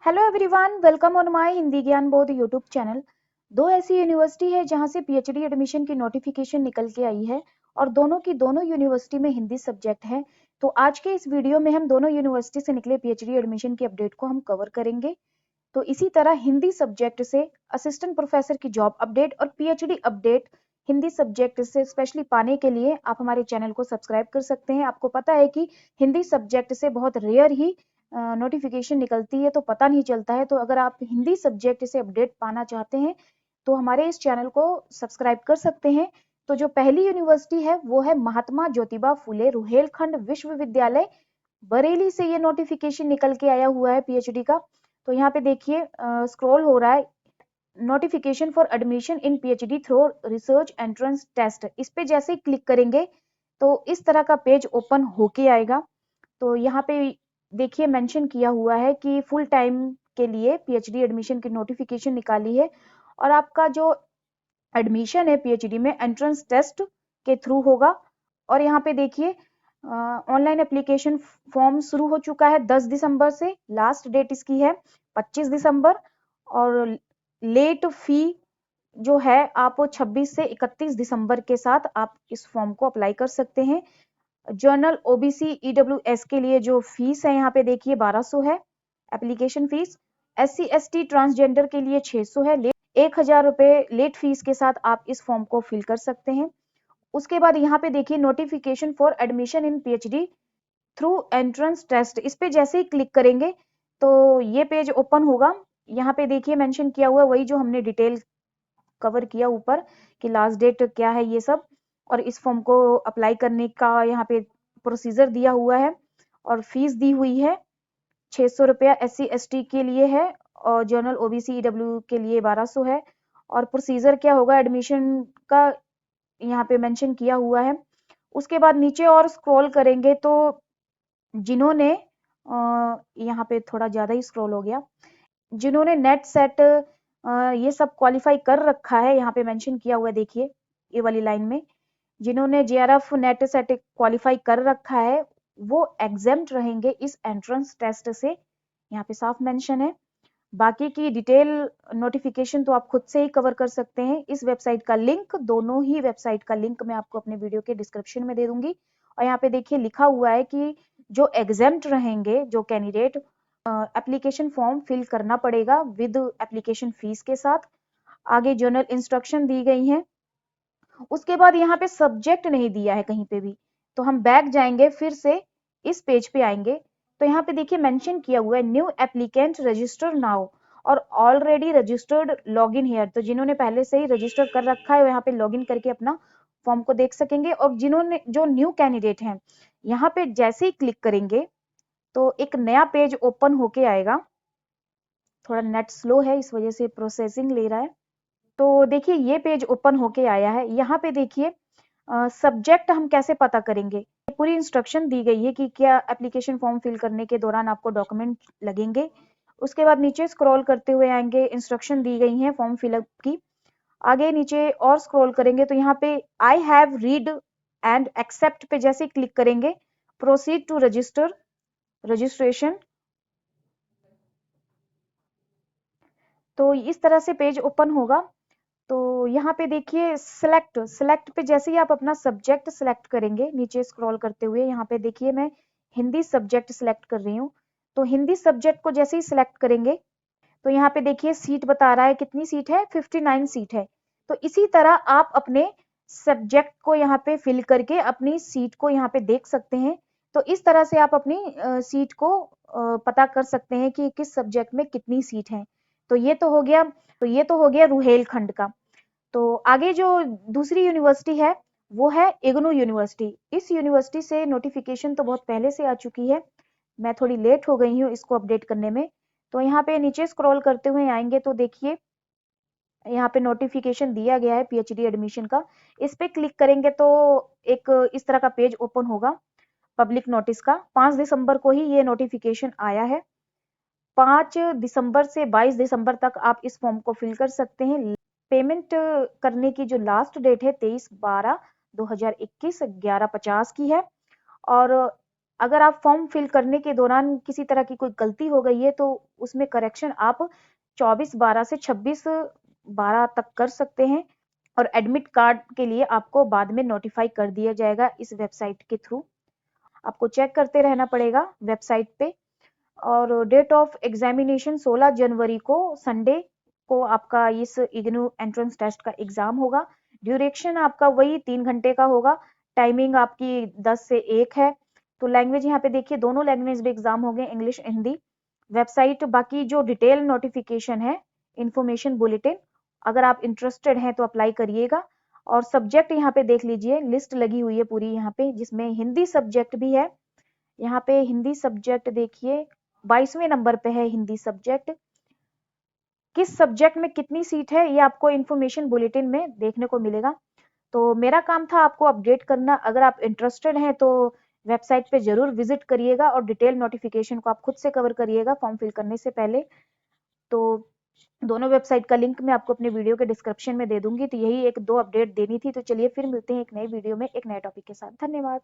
Hello everyone, welcome on my Hindi ज्ञान बोध YouTube channel. दो ऐसी यूनिवर्सिटी है जहां से पीएचडी एडमिशन की नोटिफिकेशन निकल के आई है और दोनों की दोनों यूनिवर्सिटी में हिंदी सब्जेक्ट है। तो आज के इस वीडियो में हम दोनों यूनिवर्सिटी से निकले पीएचडी एडमिशन की अपडेट को हम कवर करेंगे। तो इसी तरह हिंदी सब्जेक्ट से असिस्टेंट प्रोफेसर की जॉब अपडेट और पीएचडी अपडेट हिंदी सब्जेक्ट से स्पेशली पाने के लिए आप हमारे चैनल को सब्सक्राइब कर सकते हैं। आपको पता है कि हिंदी सब्जेक्ट से बहुत रेयर ही नोटिफिकेशन निकलती है, तो पता नहीं चलता है। तो अगर आप हिंदी सब्जेक्ट से अपडेट पाना चाहते हैं तो हमारे इस चैनल को सब्सक्राइब कर सकते हैं। तो जो पहली यूनिवर्सिटी है वो है महात्मा ज्योतिबा फुले रुहेलखंड विश्वविद्यालय, बरेली से ये नोटिफिकेशन निकल के आया हुआ है पीएचडी का। तो यहाँ पे देखिए स्क्रॉल हो रहा है, notification for admission in PhD through research entrance test. इस पे जैसे ही क्लिक करेंगे तो इस तरह का पेज ओपन होके आएगा। तो यहाँ पे देखिए मेंशन किया हुआ है कि फुल टाइम के लिए पीएचडी एडमिशन की नोटिफिकेशन निकाली है और आपका जो एडमिशन है पीएचडी में एंट्रेंस टेस्ट के थ्रू होगा। और यहाँ पे देखिए ऑनलाइन एप्लीकेशन फॉर्म शुरू हो चुका है 10 दिसंबर से, लास्ट डेट इसकी है 25 दिसंबर। और लेट फी जो है आप 26 से 31 दिसंबर के साथ आप इस फॉर्म को अप्लाई कर सकते हैं। जर्नल ओबीसी ईडब्ल्यूएस के लिए जो फीस है यहाँ पे देखिए 1200 है application fees. SC ST transgender के लिए 600 है। 1000 रुपए लेट फीस के साथ आप इस फॉर्म को फिल कर सकते हैं। उसके बाद यहाँ पे देखिए notification for admission in PhD through entrance test, इस पे जैसे ही क्लिक करेंगे तो ये पेज ओपन होगा। यहाँ पे देखिए मेंशन किया हुआ वही जो हमने डिटेल कवर किया ऊपर कि लास्ट डेट क्या है ये सब, और इस फॉर्म को अप्लाई करने का यहाँ पे प्रोसीजर दिया हुआ है और फीस दी हुई है 600 रुपया एससी एसटी के लिए है और जनरल ओबीसी ईडब्ल्यू के लिए 1200 है। और प्रोसीजर क्या होगा एडमिशन का यहाँ पे मेंशन किया हुआ है। उसके बाद नीचे और स्क्रॉल करेंगे तो जिन्होंने यहाँ पे थोड़ा ज्यादा ही स्क्रॉल हो गया, जिन्होंने नेट सेट ये सब क्वालिफाई कर रखा है यहाँ पे मेंशन किया हुआ है देखिए ये वाली लाइन में, जिन्होंने जेआरएफ नेट सेट क्वालिफाई कर रखा है वो एग्जेम्प्ट रहेंगे इस एंट्रेंस टेस्ट से, यहाँ पे साफ मेंशन है। बाकी की डिटेल नोटिफिकेशन तो आप खुद से ही कवर कर सकते हैं। इस वेबसाइट का लिंक, दोनों ही वेबसाइट का लिंक मैं आपको अपने वीडियो के डिस्क्रिप्शन में दे दूंगी। और यहाँ पे देखिए लिखा हुआ है कि जो एग्जेम्प्ट रहेंगे जो कैंडिडेट, एप्लीकेशन फॉर्म फिल करना पड़ेगा विद एप्लीकेशन फीस के साथ। आगे जर्नल इंस्ट्रक्शन दी गई हैं। उसके बाद यहाँ पे सब्जेक्ट नहीं दिया है कहीं पे भी, तो हम बैक जाएंगे फिर से इस पेज पे आएंगे तो यहाँ पे देखिए मेंशन किया हुआ है न्यू एप्लीकेंट रजिस्टर नाउ और ऑलरेडी रजिस्टर्ड लॉगिन हियर। तो जिन्होंने पहले से ही रजिस्टर कर रखा है यहाँ पे लॉगिन करके अपना फॉर्म को देख सकेंगे। और जिन्होंने जो न्यू कैंडिडेट हैं यहाँ पे जैसे ही क्लिक करेंगे तो एक नया पेज ओपन होके आएगा। थोड़ा नेट स्लो है इस वजह से प्रोसेसिंग ले रहा है। तो देखिए ये पेज ओपन होके आया है। यहाँ पे देखिए सब्जेक्ट हम कैसे पता करेंगे, पूरी इंस्ट्रक्शन दी गई है कि क्या एप्लीकेशन फॉर्म फिल करने के दौरान आपको डॉक्यूमेंट लगेंगे। उसके बाद नीचे स्क्रॉल करते हुए आएंगे, इंस्ट्रक्शन दी गई है फॉर्म फिलअप की। आगे नीचे और स्क्रॉल करेंगे तो यहाँ पे I have read and accept पे जैसे क्लिक करेंगे प्रोसीड टू रजिस्टर रजिस्ट्रेशन। तो इस तरह से पेज ओपन होगा। तो यहाँ पे देखिए सिलेक्ट सिलेक्ट पे जैसे ही आप अपना सब्जेक्ट सिलेक्ट करेंगे, नीचे स्क्रॉल करते हुए यहाँ पे देखिए मैं हिंदी सब्जेक्ट सिलेक्ट कर रही हूँ। तो हिंदी सब्जेक्ट को जैसे ही सिलेक्ट करेंगे तो यहाँ पे देखिए सीट बता रहा है कितनी सीट है, 59 सीट है। तो इसी तरह आप अपने सब्जेक्ट को यहाँ पे फिल करके अपनी सीट को यहाँ पे देख सकते हैं। तो इस तरह से आप अपनी सीट को पता कर सकते हैं कि किस सब्जेक्ट में कितनी सीट है। तो ये तो हो गया, रुहेलखंड का। तो आगे जो दूसरी यूनिवर्सिटी है वो है इग्नू यूनिवर्सिटी। इस यूनिवर्सिटी से नोटिफिकेशन तो बहुत पहले से आ चुकी है, मैं थोड़ी लेट हो गई हूँ इसको अपडेट करने में। तो यहाँ पे नीचे स्क्रॉल करते हुए आएंगे तो देखिए यहाँ पे नोटिफिकेशन दिया गया है पीएचडी एडमिशन का। इस पे क्लिक करेंगे तो एक इस तरह का पेज ओपन होगा पब्लिक नोटिस का। 5 दिसंबर को ही ये नोटिफिकेशन आया है। 5 दिसंबर से 22 दिसंबर तक आप इस फॉर्म को फिल कर सकते हैं। पेमेंट करने की जो लास्ट डेट है 23/12/2021 11:50 की है। और अगर आप फॉर्म फिल करने के दौरान किसी तरह की कोई गलती हो गई है तो उसमें करेक्शन आप 24/12 से 26/12 तक कर सकते हैं, और एडमिट कार्ड के लिए आपको बाद में नोटिफाई कर दिया जाएगा इस वेबसाइट के थ्रू। आपको चेक करते रहना पड़ेगा वेबसाइट पे। और डेट ऑफ एग्जामिनेशन 16 जनवरी को संडे को आपका इस इग्नू एंट्रेंस टेस्ट का एग्जाम होगा। ड्यूरेशन आपका वही 3 घंटे का होगा। टाइमिंग आपकी 10 से 1 है। तो लैंग्वेज यहाँ पे देखिए, दोनों लैंग्वेज में एग्जाम हो गए, इंग्लिश हिंदी। वेबसाइट बाकी जो डिटेल नोटिफिकेशन है, इंफॉर्मेशन बुलेटिन, अगर आप इंटरेस्टेड हैं तो अप्लाई करिएगा। और सब्जेक्ट यहाँ पे देख लीजिए, लिस्ट लगी हुई है पूरी यहाँ पे, जिसमें हिंदी सब्जेक्ट भी है। यहाँ पे हिंदी सब्जेक्ट देखिए 22वें नंबर पे है हिंदी सब्जेक्ट। किस सब्जेक्ट में कितनी सीट है ये आपको इंफॉर्मेशन बुलेटिन में देखने को मिलेगा। तो मेरा काम था आपको अपडेट करना। अगर आप इंटरेस्टेड हैं तो वेबसाइट पे जरूर विजिट करिएगा और डिटेल नोटिफिकेशन को आप खुद से कवर करिएगा फॉर्म फिल करने से पहले। तो दोनों वेबसाइट का लिंक मैं आपको अपने वीडियो के डिस्क्रिप्शन में दे दूंगी। तो यही एक दो अपडेट देनी थी। तो चलिए फिर मिलते हैं एक नई वीडियो में एक नए टॉपिक के साथ। धन्यवाद।